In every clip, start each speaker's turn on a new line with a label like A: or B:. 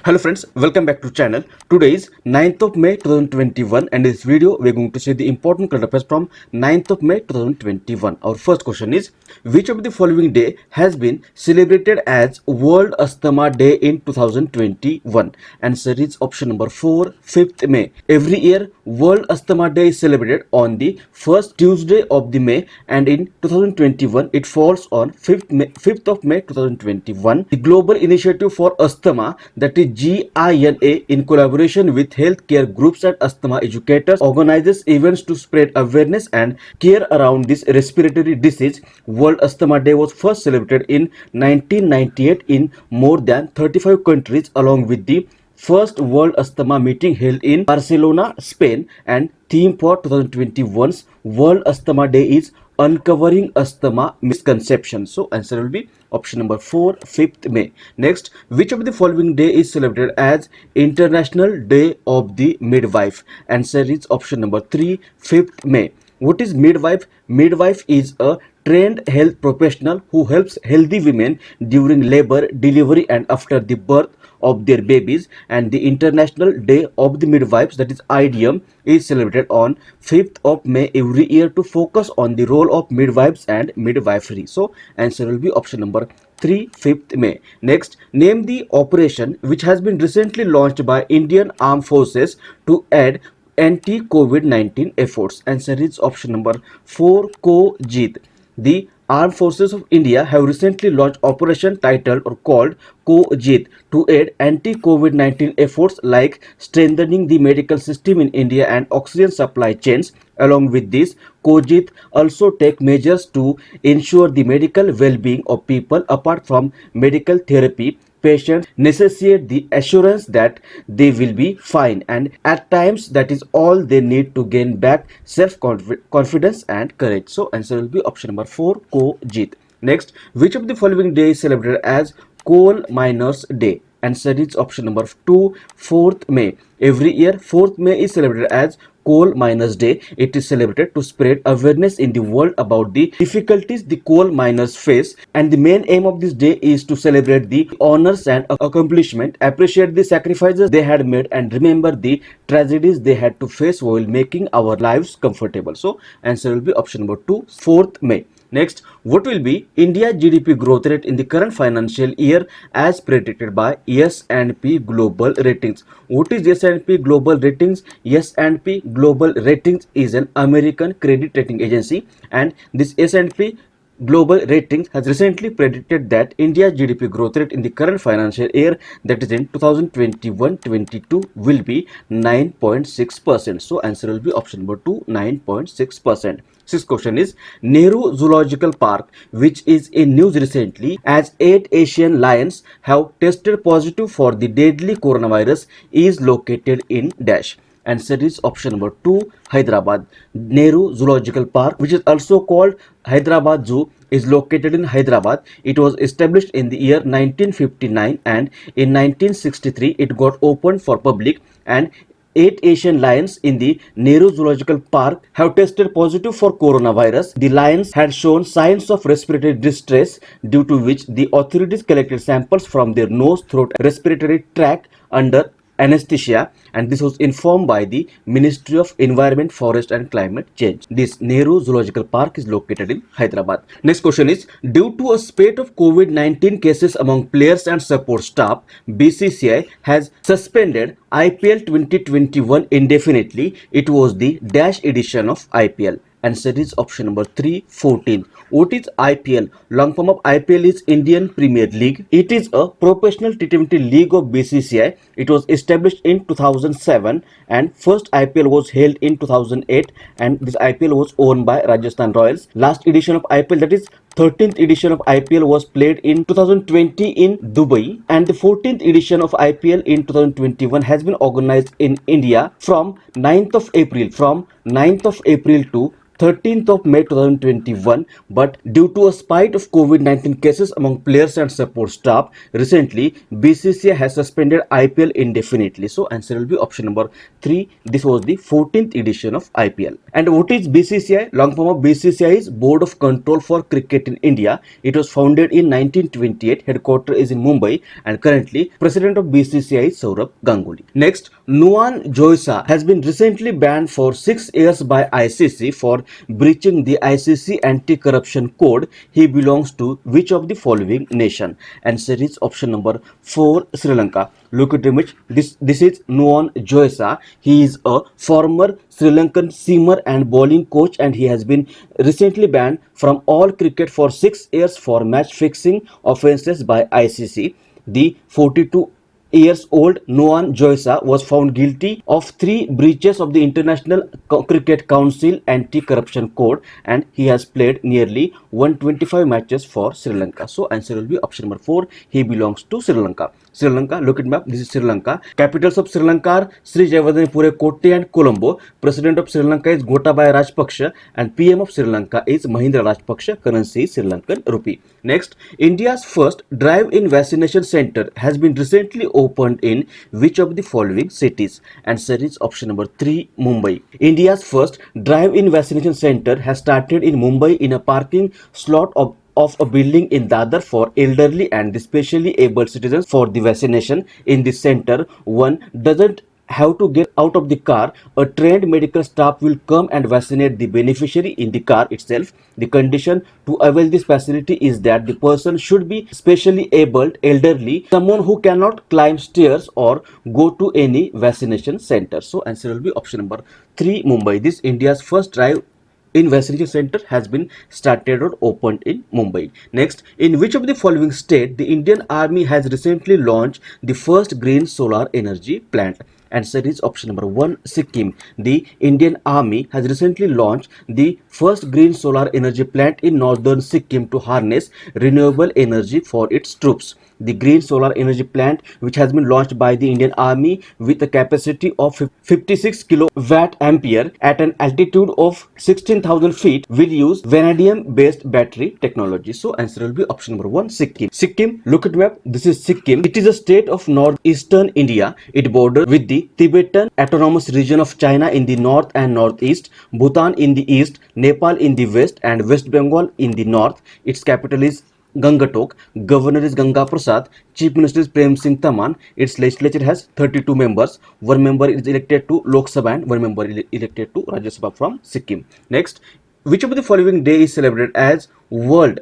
A: Hello friends, welcome back to channel. Today is 9th of May 2021 and in this video we are going to see the important current affairs from 9th of May 2021. Our first question is, which of the following day has been celebrated as World Asthma Day in 2021? Answer is option number 4, 5th May. Every year World Asthma Day is celebrated on the first Tuesday of the May, and in 2021 it falls on 5th of May 2021. The Global Initiative for Asthma, that is GINA, in collaboration with healthcare groups and asthma educators, organizes events to spread awareness and care around this respiratory disease. World Asthma Day was first celebrated in 1998 in more than 35 countries, along with the first World Asthma meeting held in Barcelona, Spain, and theme for 2021's World Asthma Day is Uncovering Asthma Misconceptions. So answer will be option number 4, 5th May. Next, which of the following day is celebrated as International Day of the Midwife? Answer is option number 3, 5th May. What is midwife? Midwife is a trained health professional who helps healthy women during labor, delivery, and after the birth of their babies, and the International Day of the Midwives, that is IDM, is celebrated on 5th of May every year to focus on the role of midwives and midwifery. So answer will be option number 3, 5th May. Next, name the operation which has been recently launched by Indian Armed Forces to aid anti-COVID-19 efforts. Answer is option number 4, Ko-Jeet. The Armed Forces of India have recently launched operation titled or called Ko-Jeet to aid anti-COVID-19 efforts like strengthening the medical system in India and oxygen supply chains. Along with this, Ko-Jeet also take measures to ensure the medical well-being of people. Apart from medical therapy, patients necessitate the assurance that they will be fine, and at times that is all they need to gain back self-confidence and courage. So answer will be option number 4, Ko-Jeet. Next, which of the following day is celebrated as Coal Miners Day? Answer is option number 2, 4th May. Every year 4th May is celebrated as Coal Miners Day. It is celebrated to spread awareness in the world about the difficulties the coal miners face, and the main aim of this day is to celebrate the honors and accomplishment, appreciate the sacrifices they had made, and remember the tragedies they had to face while making our lives comfortable. So answer will be option number 2, 4th May. Next, what will be India GDP growth rate in the current financial year as predicted by S&P Global Ratings? What is S&P Global Ratings? S&P Global Ratings is an American credit rating agency, and this S&P Global Ratings has recently predicted that India's GDP growth rate in the current financial year, that is in 2021-22, will be 9.6%. So answer will be option number 2, 9.6%. Sixth question is, Nehru Zoological Park, which is in news recently as 8 Asian lions have tested positive for the deadly coronavirus, is located in dash. Answer is option number 2, Hyderabad. Nehru Zoological Park, which is also called Hyderabad Zoo, is located in Hyderabad. It was established in the year 1959, and in 1963 it got opened for public, and 8 Asian lions in the Nehru Zoological Park have tested positive for coronavirus. The lions had shown signs of respiratory distress, due to which the authorities collected samples from their nose, throat, and respiratory tract under anesthesia, and this was informed by the Ministry of Environment, Forest and Climate Change. This Nehru Zoological Park is located in Hyderabad. Next question is, due to a spate of COVID-19 cases among players and support staff, BCCI has suspended IPL 2021 indefinitely. It was the dash edition of IPL. Answer is option number 3, 14. What is IPL? Long form of IPL is Indian Premier League. It is a professional T20 league of BCCI. It was established in 2007, and first IPL was held in 2008, and this IPL was owned by Rajasthan Royals. Last edition of IPL, that is 13th edition of IPL, was played in 2020 in Dubai, and the 14th edition of IPL in 2021 has been organized in India from 9th of April to 13th of May 2021, but due to a spike of COVID-19 cases among players and support staff, recently BCCI has suspended IPL indefinitely. So answer will be option number 3. This was the 14th edition of IPL. And what is BCCI? Long form of BCCI is Board of Control for Cricket in India. It was founded in 1928. Headquarters is in Mumbai, and currently President of BCCI is Saurabh Ganguly. Next, Nuwan Joysa has been recently banned for 6 years by ICC for breaching the ICC anti-corruption code. He belongs to which of the following nation? Answer is option number 4, Sri Lanka. Look at the image. This is Nuwan Joysa. He is a former Sri Lankan seamer and bowling coach, and he has been recently banned from all cricket for 6 years for match fixing offences by ICC. The 42-years-old Nuwan Joysa was found guilty of 3 breaches of the International Cricket Council anti-corruption code, and he has played nearly 125 matches for Sri Lanka. So answer will be option number 4. He belongs to Sri Lanka. Sri Lanka, look at map. This is Sri Lanka. Capitals of Sri Lanka are Sri Jayawardene Kotte and Colombo. President of Sri Lanka is Gotabaya Rajapaksa, and PM of Sri Lanka is Mahindra Rajapaksa. Currency is Sri Lankan rupee. Next, India's first drive-in vaccination center has been recently opened in which of the following cities? Answer is option number 3, Mumbai. India's first drive-in vaccination center has started in Mumbai in a parking slot of a building in Dadar for elderly and specially able citizens. For the vaccination in the center, one doesn't have to get out of the car. A trained medical staff will come and vaccinate the beneficiary in the car itself. The condition to avail this facility is that the person should be specially abled, elderly, someone who cannot climb stairs or go to any vaccination center. So answer will be option number 3, Mumbai. This India's first drive-in vaccination center has been started or opened in Mumbai. Next, in which of the following state the Indian Army has recently launched the first green solar energy plant? Answer is option number 1, Sikkim. The Indian Army has recently launched the first green solar energy plant in northern Sikkim to harness renewable energy for its troops. The green solar energy plant, which has been launched by the Indian Army with a capacity of 56 kilowatt ampere at an altitude of 16,000 feet, will use vanadium based battery technology. So answer will be option number 1, Sikkim. Sikkim, look at map. This is Sikkim. It is a state of northeastern India. It borders with the Tibetan Autonomous Region of China in the north and northeast, Bhutan in the east, Nepal in the west, and West Bengal in the north. Its capital is Gangatok. Governor is Ganga Prasad. Chief Minister is Prem Singh Taman. Its legislature has 32 members. 1 member is elected to Lok Sabha and 1 member is elected to Rajya Sabha from Sikkim. Next, which of the following day is celebrated as World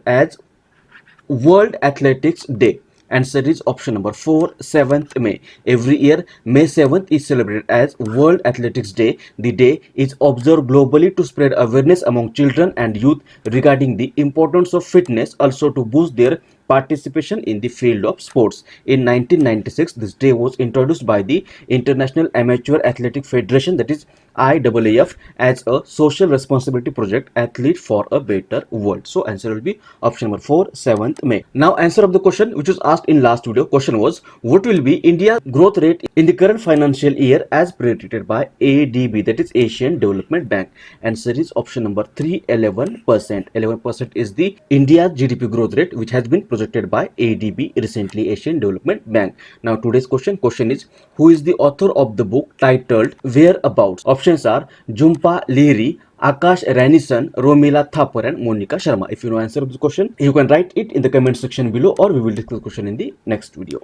A: Athletics Day? Answer is option number 4, 7th May. Every year, May 7th is celebrated as World Athletics Day. The day is observed globally to spread awareness among children and youth regarding the importance of fitness, also to boost their participation in the field of sports. In 1996, this day was introduced by the International Amateur Athletic Federation, that is IAAF, as a social responsibility project, Athlete for a Better World. So answer will be option number 4, 7th May. Now answer of the question which was asked in last video. Question was, what will be India's growth rate in the current financial year as predicted by ADB, that is Asian Development Bank? Answer is option number 3, 11%. 11% is the India's GDP growth rate, which has been projected by ADB, recently Asian Development Bank. Now today's question is, who is the author of the book titled Whereabouts? Options are Jhumpa Lahiri, Akash Ranison, Romila Thapar, and Monica Sharma. If you know answer of the question, you can write it in the comment section below, or we will discuss the question in the next video.